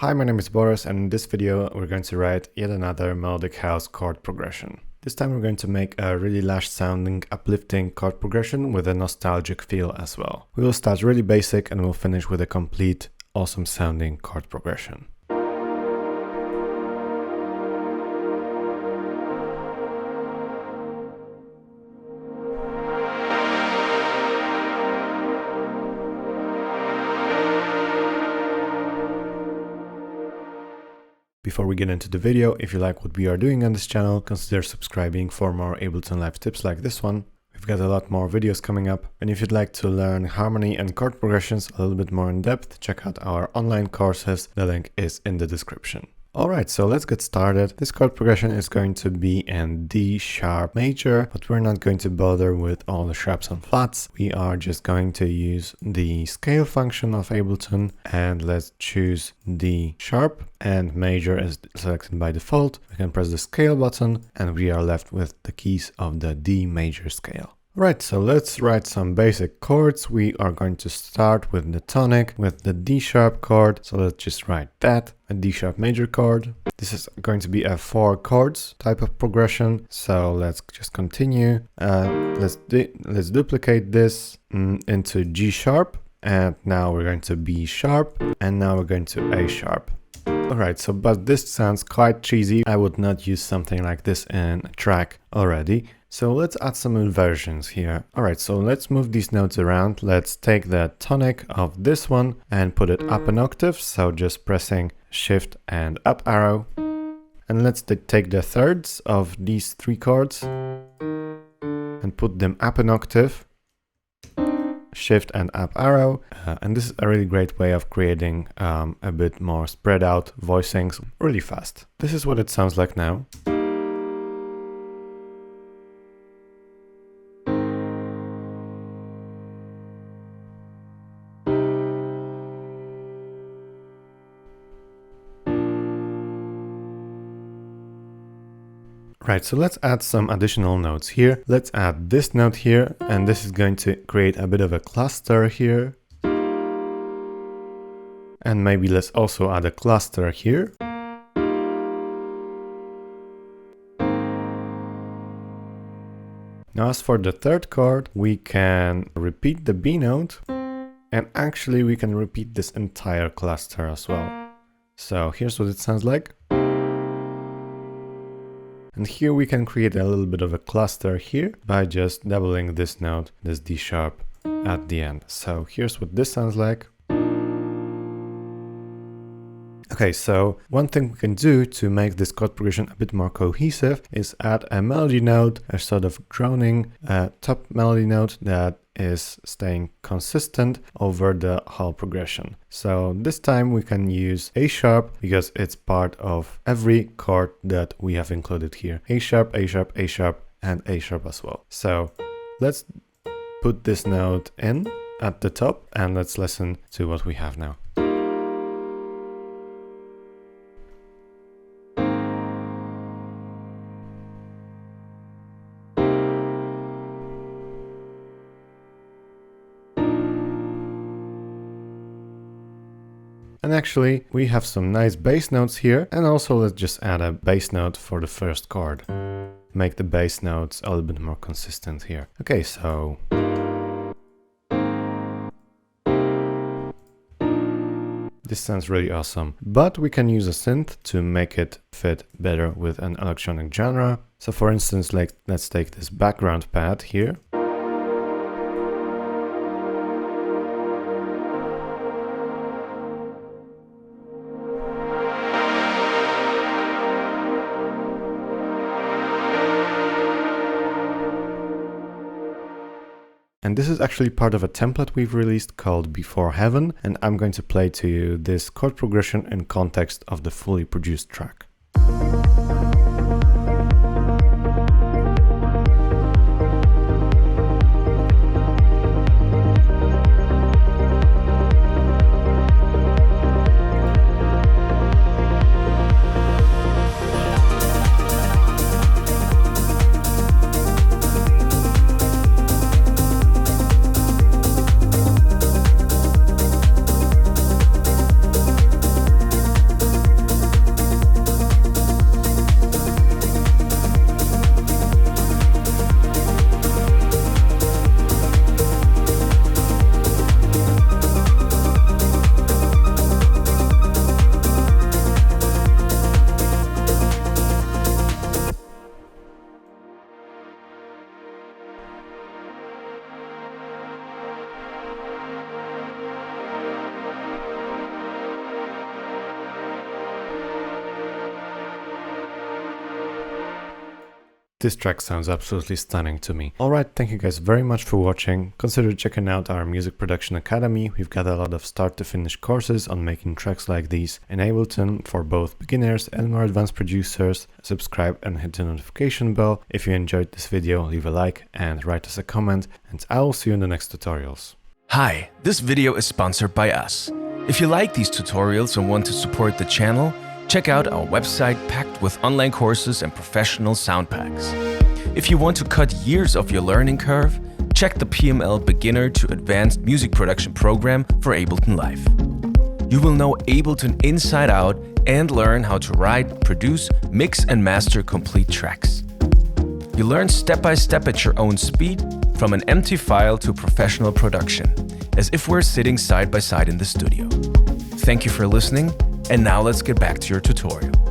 Hi, my name is Boris, and in this video we're going to write yet another melodic house chord progression. This time we're going to make a really lush sounding, uplifting chord progression with a nostalgic feel as well. We will start really basic and we'll finish with a complete, awesome sounding chord progression. Before we get into the video, if you like what we are doing on this channel, consider subscribing for more Ableton Live tips like this one. We've got a lot more videos coming up, and if you'd like to learn harmony and chord progressions a little bit more in depth, check out our online courses. The link is in the description. Alright, so let's get started. This chord progression is going to be in D sharp major, but we're not going to bother with all the sharps and flats. We are just going to use the scale function of Ableton, and let's choose D sharp, and major is selected by default. We can press the scale button and we are left with the keys of the D major scale. Right, so let's write some basic chords. We are going to start with the tonic, with the D sharp chord. So let's just write that, a D sharp major chord. This is going to be a 4 chords type of progression. So let's just continue. Let's duplicate this into G sharp. And now we're going to B sharp. And now we're going to A sharp. Alright, so but this sounds quite cheesy. I would not use something like this in a track already. So let's add some inversions here. Alright, so let's move these notes around. Let's take the tonic of this one and put it up an octave. So just pressing shift and up arrow. And let's take the thirds of these 3 chords and put them up an octave. Shift and up arrow, and this is a really great way of creating a bit more spread out voicings really fast. This is what it sounds like now. Right, so let's add some additional notes here. Let's add this note here, and this is going to create a bit of a cluster here. And maybe let's also add a cluster here. Now as for the third chord, we can repeat the B note, and actually we can repeat this entire cluster as well. So here's what it sounds like. And here we can create a little bit of a cluster here by just doubling this note, this D sharp at the end. So here's what this sounds like. Okay, so one thing we can do to make this chord progression a bit more cohesive is add a melody note, a sort of droning top melody note that is staying consistent over the whole progression. So this time we can use A sharp because it's part of every chord that we have included here. A sharp, A sharp, A sharp, and A sharp as well. So let's put this note in at the top and let's listen to what we have now. And actually, we have some nice bass notes here, and also let's just add a bass note for the first chord. Make the bass notes a little bit more consistent here. Okay, so... this sounds really awesome, but we can use a synth to make it fit better with an electronic genre. So for instance, let's take this background pad here. And this is actually part of a template we've released called Before Heaven, and I'm going to play to you this chord progression in context of the fully produced track. This track sounds absolutely stunning to me. Alright, thank you guys very much for watching. Consider checking out our Music Production Academy. We've got a lot of start to finish courses on making tracks like these in Ableton for both beginners and more advanced producers. Subscribe and hit the notification bell. If you enjoyed this video, leave a like and write us a comment, and I will see you in the next tutorials. Hi, this video is sponsored by us. If you like these tutorials and want to support the channel, check out our website packed with online courses and professional sound packs. If you want to cut years of your learning curve, check the PML Beginner to Advanced Music Production program for Ableton Live. You will know Ableton inside out and learn how to write, produce, mix and master complete tracks. You learn step by step at your own speed, from an empty file to professional production, as if we're sitting side by side in the studio. Thank you for listening. And now let's get back to your tutorial.